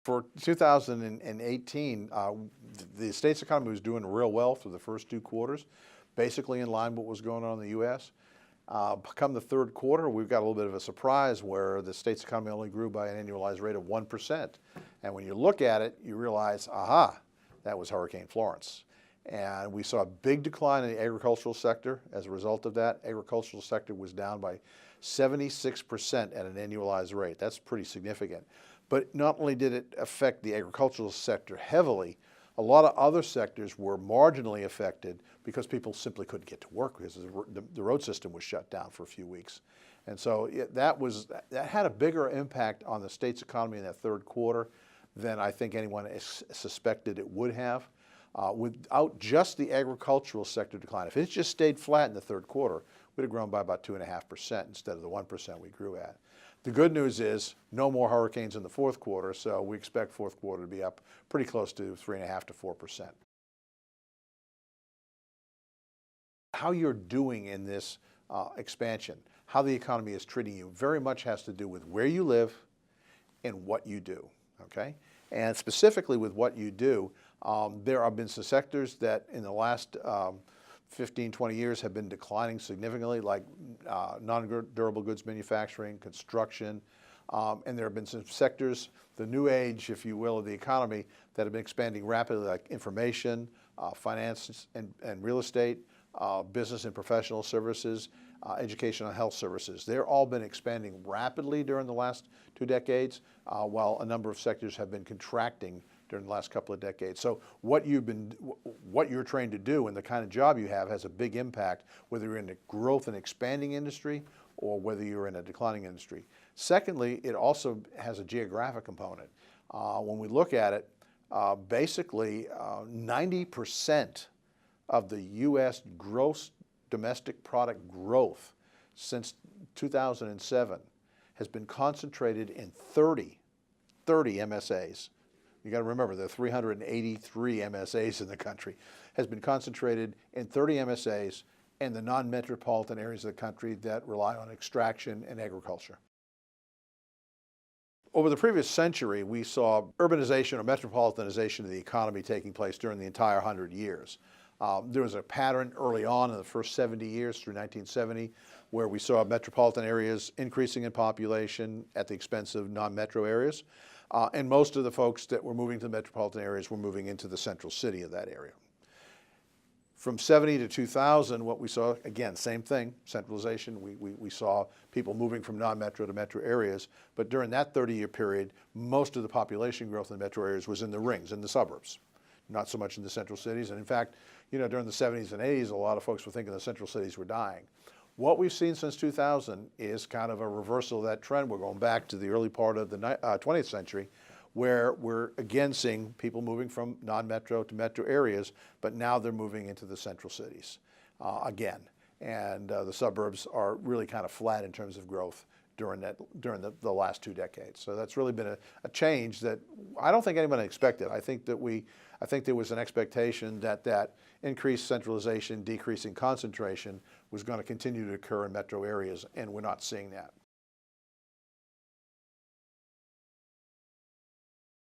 For 2018, the state's economy was doing real well for the first 2 quarters, basically in line with what was going on in the U.S. Come the third quarter, we've got a little bit of a surprise where the state's economy only grew by an annualized rate of 1%. And when you look at it, you realize, aha, that was Hurricane Florence. And we saw a big decline in the agricultural sector. As a result of that, agricultural sector was down by 76% at an annualized rate. That's pretty significant. But not only did it affect the agricultural sector heavily, a lot of other sectors were marginally affected because people simply couldn't get to work because the road system was shut down for a few weeks. And so that had a bigger impact on the state's economy in that third quarter than I think anyone suspected it would have. Without just the agricultural sector decline, if it just stayed flat in the third quarter, we'd have grown by about 2.5% instead of the 1% we grew at. The good news is no more hurricanes in the fourth quarter, so we expect fourth quarter to be up pretty close to 3.5% to 4%. How you're doing in this expansion, how the economy is treating you, very much has to do with where you live and what you do, okay? And specifically with what you do, there have been some sectors that in the last 15, 20 years have been declining significantly, like non-durable goods manufacturing, construction, and there have been some sectors, the new age, if you will, of the economy that have been expanding rapidly, like information, finance and real estate, business and professional services, education and health services. They've all been expanding rapidly during the last 2 decades, while a number of sectors have been contracting during the last couple of decades. So what you're trained to do and the kind of job you have has a big impact whether you're in a growth and expanding industry or whether you're in a declining industry. Secondly, it also has a geographic component. When we look at it, basically 90% of the U.S. gross domestic product growth since 2007 has been concentrated in 30 MSAs. You got to remember there are 383 MSAs in the country, has been concentrated in 30 MSAs and the non-metropolitan areas of the country that rely on extraction and agriculture. Over the previous century, we saw urbanization or metropolitanization of the economy taking place during the entire 100 years. There was a pattern early on in the first 70 years through 1970 where we saw metropolitan areas increasing in population at the expense of non-metro areas. And most of the folks that were moving to the metropolitan areas were moving into the central city of that area. From 70 to 2000, what we saw, again, same thing, centralization. We saw people moving from non-metro to metro areas, but during that 30-year period, most of the population growth in the metro areas was in the rings, in the suburbs, not so much in the central cities. And in fact, you know, during the 70s and 80s, a lot of folks were thinking the central cities were dying. What we've seen since 2000 is kind of a reversal of that trend. We're going back to the early part of the 20th century where we're again seeing people moving from non-metro to metro areas, but now they're moving into the central cities again. And the suburbs are really kind of flat in terms of growth during the last 2 decades. So that's really been a change that I don't think anyone expected. I think there was an expectation that increased centralization, decreasing concentration was going to continue to occur in metro areas, and we're not seeing that.